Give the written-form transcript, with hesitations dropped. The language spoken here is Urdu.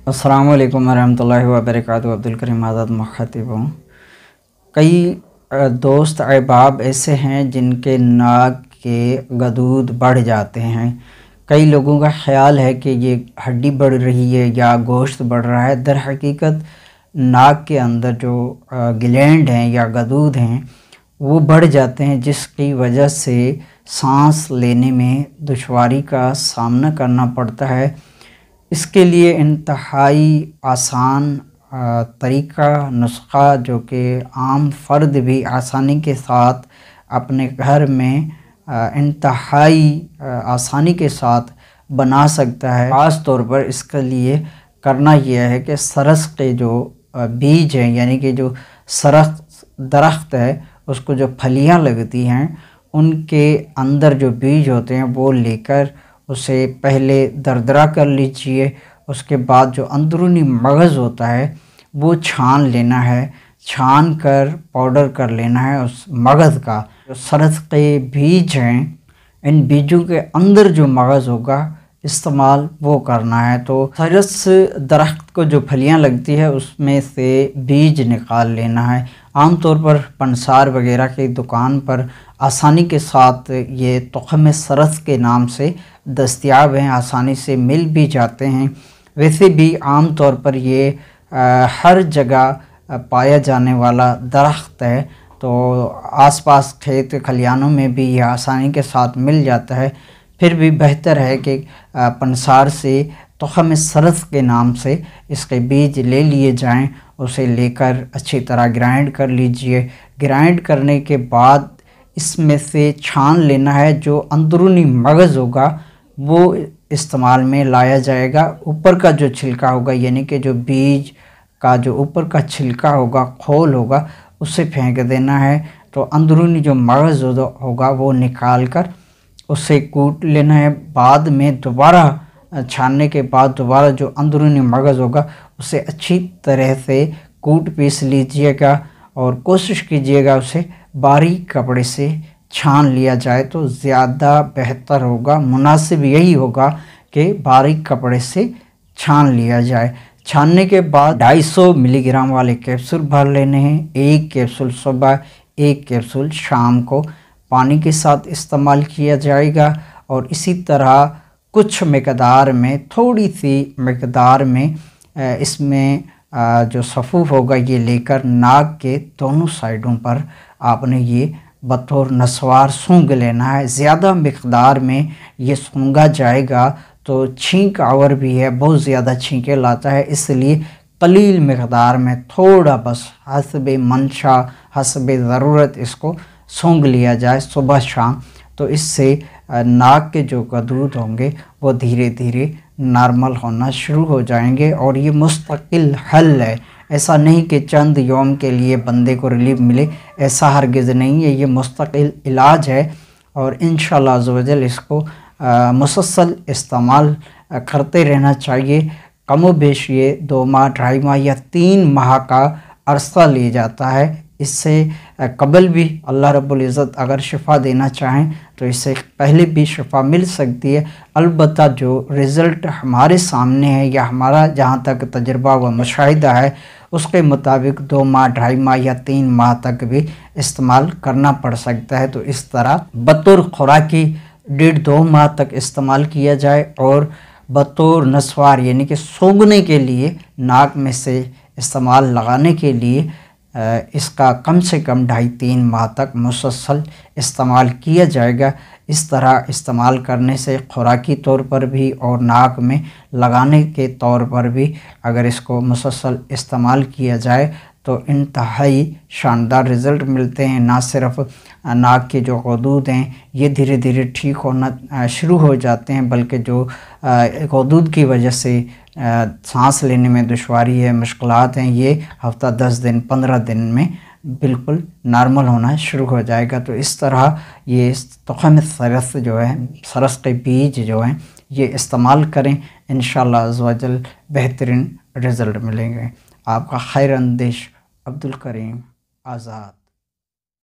السلام علیکم ورحمۃ اللہ وبرکاتہ۔ عبدالکریم آزاد مخاطب ہوں۔ کئی دوست احباب ایسے ہیں جن کے ناک کے غدود بڑھ جاتے ہیں۔ کئی لوگوں کا خیال ہے کہ یہ ہڈی بڑھ رہی ہے یا گوشت بڑھ رہا ہے، در حقیقت ناک کے اندر جو گلینڈ ہیں یا غدود ہیں وہ بڑھ جاتے ہیں، جس کی وجہ سے سانس لینے میں دشواری کا سامنا کرنا پڑتا ہے۔ اس کے لیے انتہائی آسان طریقہ نسخہ جو کہ عام فرد بھی آسانی کے ساتھ اپنے گھر میں انتہائی آسانی کے ساتھ بنا سکتا ہے۔ خاص طور پر اس کے لیے کرنا یہ ہے کہ سرس کے جو بیج ہیں، یعنی کہ جو سرس درخت ہے اس کو جو پھلیاں لگتی ہیں ان کے اندر جو بیج ہوتے ہیں وہ لے کر اسے پہلے دردرا کر لیجئے۔ اس کے بعد جو اندرونی مغز ہوتا ہے وہ چھان لینا ہے، چھان کر پاؤڈر کر لینا ہے اس مغز کا۔ جو سرس کے بیج ہیں ان بیجوں کے اندر جو مغز ہوگا استعمال وہ کرنا ہے۔ تو سرس درخت کو جو پھلیاں لگتی ہے اس میں سے بیج نکال لینا ہے۔ عام طور پر پنسار وغیرہ کی دکان پر آسانی کے ساتھ یہ تخم سرس کے نام سے دستیاب ہیں، آسانی سے مل بھی جاتے ہیں۔ ویسے بھی عام طور پر یہ ہر جگہ پایا جانے والا درخت ہے، تو آس پاس کھیت کھلیانوں میں بھی یہ آسانی کے ساتھ مل جاتا ہے۔ پھر بھی بہتر ہے کہ پنسار سے تخم سرس کے نام سے اس کے بیج لے لیے جائیں، اسے لے کر اچھی طرح گرائنڈ کر لیجئے۔ گرائنڈ کرنے کے بعد اس میں سے چھان لینا ہے، جو اندرونی مغز ہوگا وہ استعمال میں لایا جائے گا۔ اوپر کا جو چھلکا ہوگا، یعنی کہ جو بیج کا جو اوپر کا چھلکا ہوگا، کھول ہوگا، اسے پھینک دینا ہے۔ تو اندرونی جو مغز ہوگا وہ نکال کر اسے کوٹ لینا ہے۔ بعد میں دوبارہ چھاننے کے بعد دوبارہ جو اندرونی مغز ہوگا اسے اچھی طرح سے کوٹ پیس لیجئے گا اور کوشش کیجئے گا اسے باریک کپڑے سے چھان لیا جائے تو زیادہ بہتر ہوگا۔ مناسب یہی ہوگا کہ باریک کپڑے سے چھان لیا جائے۔ چھاننے کے بعد 250 ملی گرام والے کیپسول بھر لینے ہیں۔ ایک کیپسول صبح، ایک کیپسول شام کو پانی کے ساتھ استعمال کیا جائے گا، اور اسی طرح کچھ مقدار میں، تھوڑی سی مقدار میں اس میں جو سفوف ہوگا یہ لے کر ناک کے دونوں سائیڈوں پر آپ نے یہ بطور نسوار سونگھ لینا ہے۔ زیادہ مقدار میں یہ سونگھا جائے گا تو چھینک آور بھی ہے، بہت زیادہ چھینکیں لاتا ہے، اس لیے قلیل مقدار میں تھوڑا بس حسب منشا، حسب ضرورت اس کو سونگھ لیا جائے صبح شام۔ تو اس سے ناک کے جو غدود ہوں گے وہ دھیرے دھیرے نارمل ہونا شروع ہو جائیں گے، اور یہ مستقل حل ہے۔ ایسا نہیں کہ چند یوم کے لیے بندے کو ریلیف ملے، ایسا ہرگز نہیں ہے، یہ مستقل علاج ہے، اور انشاءاللہ عز و جل اس کو مسلسل استعمال کرتے رہنا چاہیے۔ کم و بیش یہ 2 ماہ، 2.5 ماہ یا 3 ماہ کا عرصہ لے جاتا ہے۔ اس سے قبل بھی اللہ رب العزت اگر شفا دینا چاہیں تو اس سے پہلے بھی شفا مل سکتی ہے، البتہ جو رزلٹ ہمارے سامنے ہے یا ہمارا جہاں تک تجربہ و مشاہدہ ہے اس کے مطابق 2 ماہ، 2.5 ماہ یا 3 ماہ تک بھی استعمال کرنا پڑ سکتا ہے۔ تو اس طرح بطور خوراکی 1.5-2 ماہ تک استعمال کیا جائے، اور بطور نسوار یعنی کہ سونگھنے کے لیے ناک میں سے استعمال لگانے کے لیے اس کا کم سے کم 2.5-3 ماہ تک مسلسل استعمال کیا جائے گا۔ اس طرح استعمال کرنے سے خوراکی طور پر بھی اور ناک میں لگانے کے طور پر بھی اگر اس کو مسلسل استعمال کیا جائے تو انتہائی شاندار رزلٹ ملتے ہیں۔ نہ صرف ناک کے جو غدود ہیں یہ دھیرے دھیرے ٹھیک ہونا شروع ہو جاتے ہیں، بلکہ جو غدود کی وجہ سے سانس لینے میں دشواری ہے، مشکلات ہیں، یہ ہفتہ 10 دن 15 دن میں بالکل نارمل ہونا شروع ہو جائے گا۔ تو اس طرح یہ تخم سرس جو ہے، سرس کے بیج جو ہیں یہ استعمال کریں، انشاءاللہ عز و جل بہترین رزلٹ ملیں گے۔ آپ کا خیر اندیش عبدالکریم آزاد۔